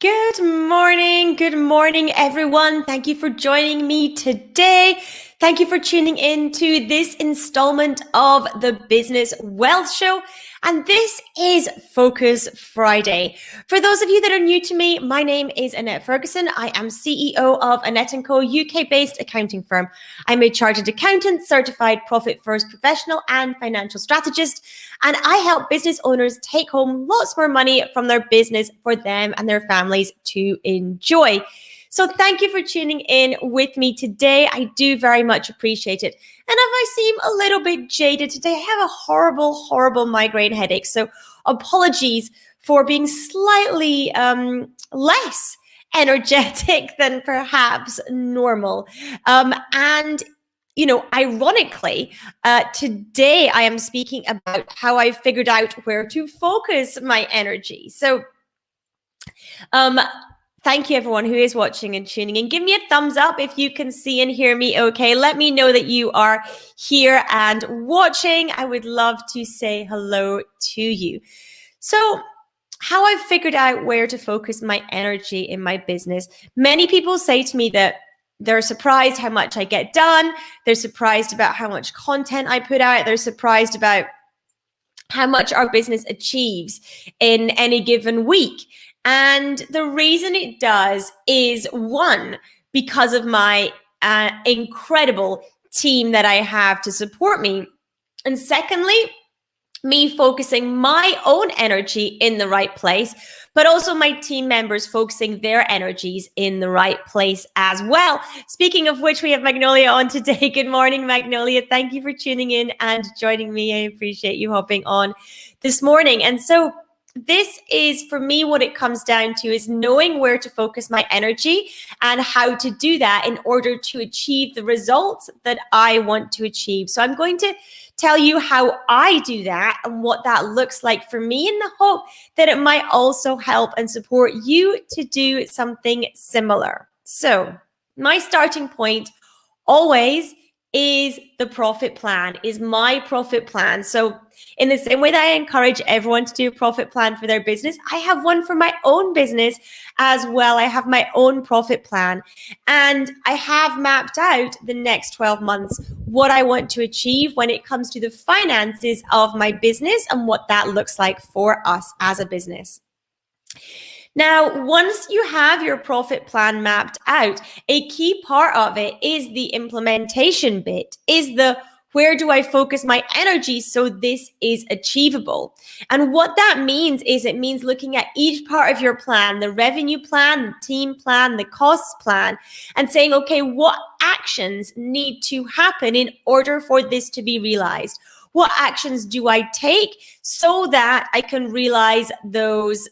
Good morning, everyone. Thank you for joining me today. Thank you for tuning in to this installment of the Business Wealth Show. And this is Focus Friday. For those of you that are new to me, my name is Annette Ferguson. I am CEO of Annette & Co, UK-based accounting firm. I'm a chartered accountant, certified profit first professional and financial strategist. And I help business owners take home lots more money from their business for them and their families to enjoy. So thank you for tuning in with me today. I do very much appreciate it. And if I seem a little bit jaded today, I have a horrible migraine headache. So apologies for being slightly less energetic than perhaps normal. Ironically, today I am speaking about how I figured out where to focus my energy. So, thank you everyone who is watching and tuning in. Give me a thumbs up if you can see and hear me okay. Let me know that you are here and watching. I would love to say hello to you. So, how I've figured out where to focus my energy in my business. Many people say to me that they're surprised how much I get done. They're surprised about how much content I put out. They're surprised about how much our business achieves in any given week. And the reason it does is, one, because of my incredible team that I have to support me. And secondly, me focusing my own energy in the right place, but also my team members focusing their energies in the right place as well. Speaking of which, we have Magnolia on today. Good morning, Magnolia. Thank you for tuning in and joining me. I appreciate you hopping on this morning. And so this is, for me, what it comes down to is knowing where to focus my energy and how to do that in order to achieve the results that I want to achieve. So I'm going to tell you how I do that and what that looks like for me, in the hope that it might also help and support you to do something similar. So my starting point always is the profit plan, is my profit plan. So in the same way that I encourage everyone to do a profit plan for their business, I have one for my own business as well. I have my own profit plan, and I have mapped out the next 12 months, what I want to achieve when it comes to the finances of my business and what that looks like for us as a business. Now, once you have your profit plan mapped out, a key part of it is the implementation bit, is the where do I focus my energy so this is achievable? And what that means is, it means looking at each part of your plan, the revenue plan, the team plan, the costs plan, and saying, okay, what actions need to happen in order for this to be realized? What actions do I take so that I can realize those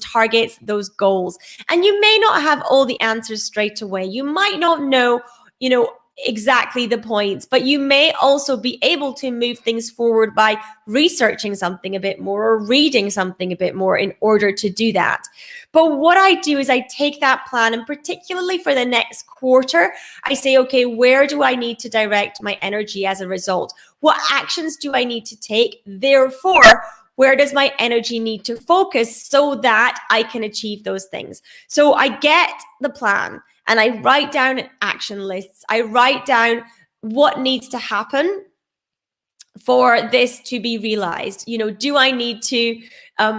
targets, those goals? And you may not have all the answers straight away. You might not know, exactly the points, but you may also be able to move things forward by researching something a bit more or reading something a bit more in order to do that. But what I do is I take that plan, and particularly for the next quarter, I say, okay, where do I need to direct my energy as a result? What actions do I need to take? Therefore, where does my energy need to focus so that I can achieve those things? So I get the plan and I write down action lists. I write down what needs to happen for this to be realized. Do I need to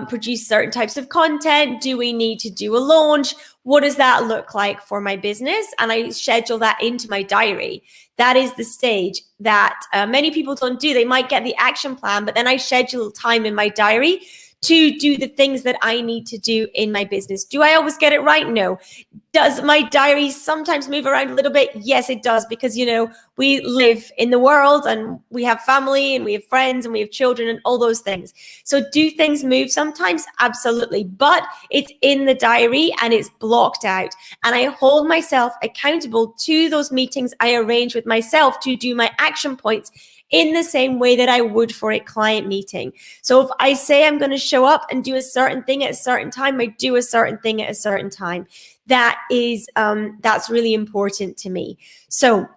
produce certain types of content? Do we need to do a launch? What does that look like for my business? And I schedule that into my diary. That is the stage that many people don't do. They might get the action plan, but then I schedule time in my diary to do the things that I need to do in my business. Do I always get it right? No. Does my diary sometimes move around a little bit? Yes, it does, because, we live in the world and we have family and we have friends and we have children and all those things. So do things move sometimes? Absolutely. But it's in the diary and it's blocked out. And I hold myself accountable to those meetings I arrange with myself to do my action points in the same way that I would for a client meeting. So if I say I'm going to show up and do a certain thing at a certain time, I do a certain thing at a certain time. That is, that's really important to me. So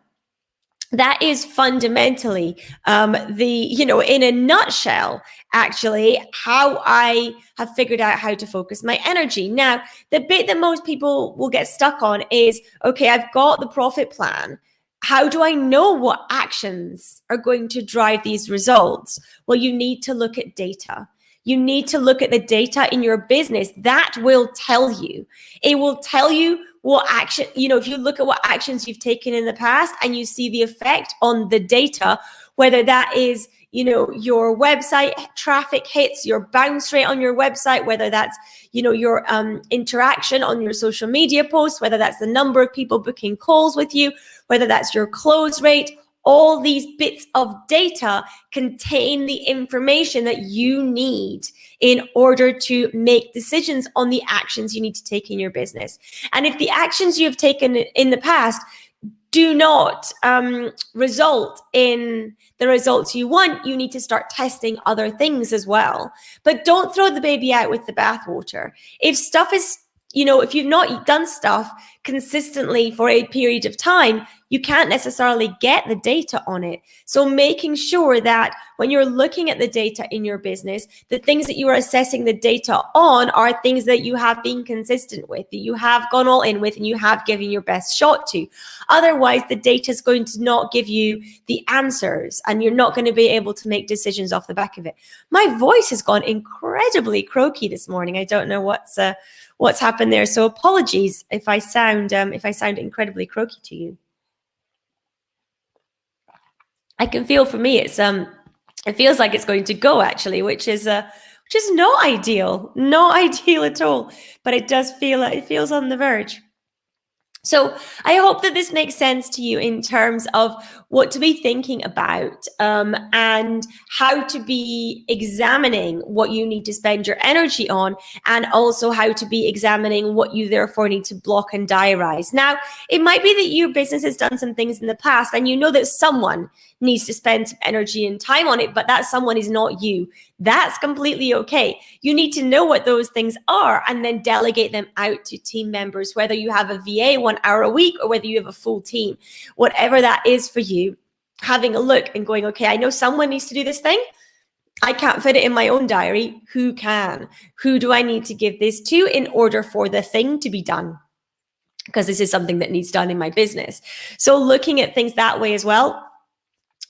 that is fundamentally in a nutshell, actually, how I have figured out how to focus my energy. Now, the bit that most people will get stuck on is, okay, I've got the profit plan. How do I know what actions are going to drive these results? Well, you need to look at data. You need to look at the data in your business. That will tell you. It will tell you what action, if you look at what actions you've taken in the past and you see the effect on the data, whether that is, your website traffic hits, your bounce rate on your website, whether that's, your interaction on your social media posts, whether that's the number of people booking calls with you, whether that's your close rate. All these bits of data contain the information that you need in order to make decisions on the actions you need to take in your business. And if the actions you have taken in the past do not result in the results you want, you need to start testing other things as well. But don't throw the baby out with the bathwater. If stuff is, if you've not done stuff consistently for a period of time, you can't necessarily get the data on it. So making sure that when you're looking at the data in your business, the things that you are assessing the data on are things that you have been consistent with, that you have gone all in with, and you have given your best shot to. Otherwise, the data is going to not give you the answers, and you're not going to be able to make decisions off the back of it. My voice has gone incredibly croaky this morning. I don't know what's happened there. So apologies if I sound incredibly croaky to you. I can feel, for me, it feels like it's going to go, actually, which is not ideal at all. But it does feel, it feels on the verge. So I hope that this makes sense to you in terms of what to be thinking about and how to be examining what you need to spend your energy on, and also how to be examining what you therefore need to block and diarize. Now, it might be that your business has done some things in the past and you know that someone needs to spend some energy and time on it, but that someone is not you. That's completely okay. You need to know what those things are and then delegate them out to team members, whether you have a VA 1 hour a week or whether you have a full team, whatever that is for you. Having a look and going, okay, I know someone needs to do this thing. I can't fit it in my own diary. Who can? Who do I need to give this to in order for the thing to be done? Because this is something that needs done in my business. So looking at things that way as well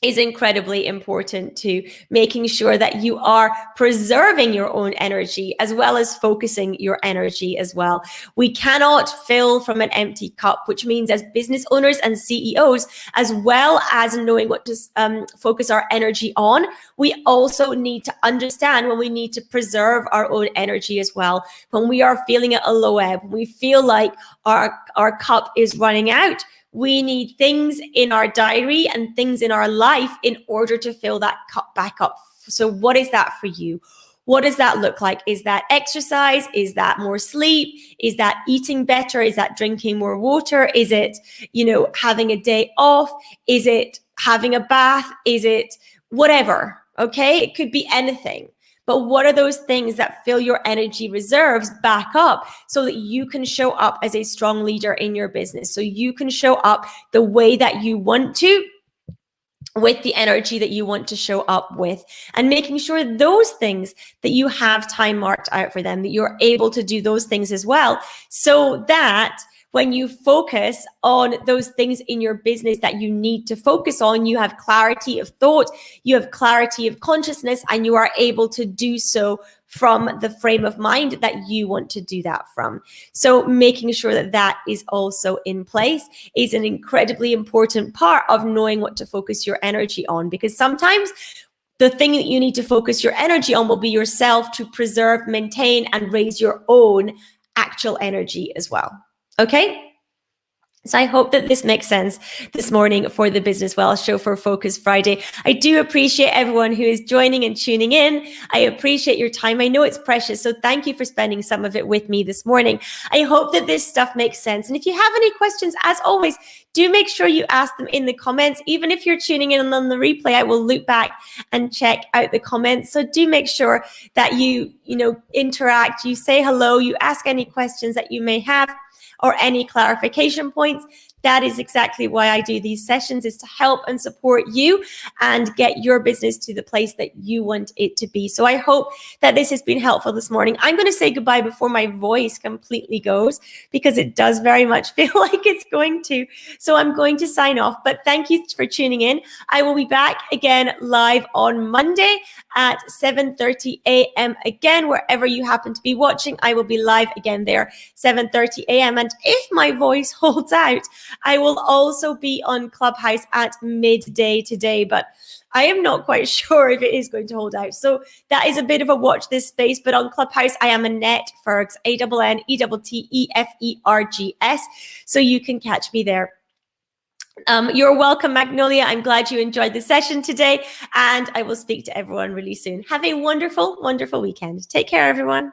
is incredibly important to making sure that you are preserving your own energy as well as focusing your energy as well. We cannot fill from an empty cup, which means as business owners and CEOs, as well as knowing what to focus our energy on, we also need to understand when we need to preserve our own energy as well. When we are feeling at a low ebb, when we feel like our cup is running out, we need things in our diary and things in our life in order to fill that cup back up. So what is that for you? What does that look like? Is that exercise? Is that more sleep? Is that eating better? Is that drinking more water? Is it, having a day off? Is it having a bath? Is it whatever? Okay, it could be anything. But what are those things that fill your energy reserves back up so that you can show up as a strong leader in your business? So you can show up the way that you want to, with the energy that you want to show up with, and making sure those things that you have time marked out for them, that you're able to do those things as well, so that when you focus on those things in your business that you need to focus on, you have clarity of thought, you have clarity of consciousness, and you are able to do so from the frame of mind that you want to do that from. So making sure that that is also in place is an incredibly important part of knowing what to focus your energy on, because sometimes the thing that you need to focus your energy on will be yourself, to preserve, maintain, and raise your own actual energy as well. Okay, so I hope that this makes sense this morning for the Business Well Show for Focus Friday. I do appreciate everyone who is joining and tuning in. I appreciate your time. I know it's precious, so thank you for spending some of it with me this morning. I hope that this stuff makes sense. And if you have any questions, as always, do make sure you ask them in the comments. Even if you're tuning in on the replay, I will loop back and check out the comments. So do make sure that you interact, you say hello, you ask any questions that you may have, or any clarification points. that is exactly why I do these sessions, is to help and support you and get your business to the place that you want it to be. So I hope that this has been helpful this morning. I'm going to say goodbye before my voice completely goes, because it does very much feel like it's going to. So I'm going to sign off, but thank you for tuning in. I will be back again live on Monday at 7:30 a.m. again, wherever you happen to be watching. I will be live again there, 7:30 a.m. And if my voice holds out, I will also be on Clubhouse at midday today, but I am not quite sure if it is going to hold out. So that is a bit of a watch this space. But on Clubhouse, I am Annette Fergs, ANNETTEFERGS. So you can catch me there. You're welcome, Magnolia. I'm glad you enjoyed the session today, and I will speak to everyone really soon. Have a wonderful, wonderful weekend. Take care, everyone.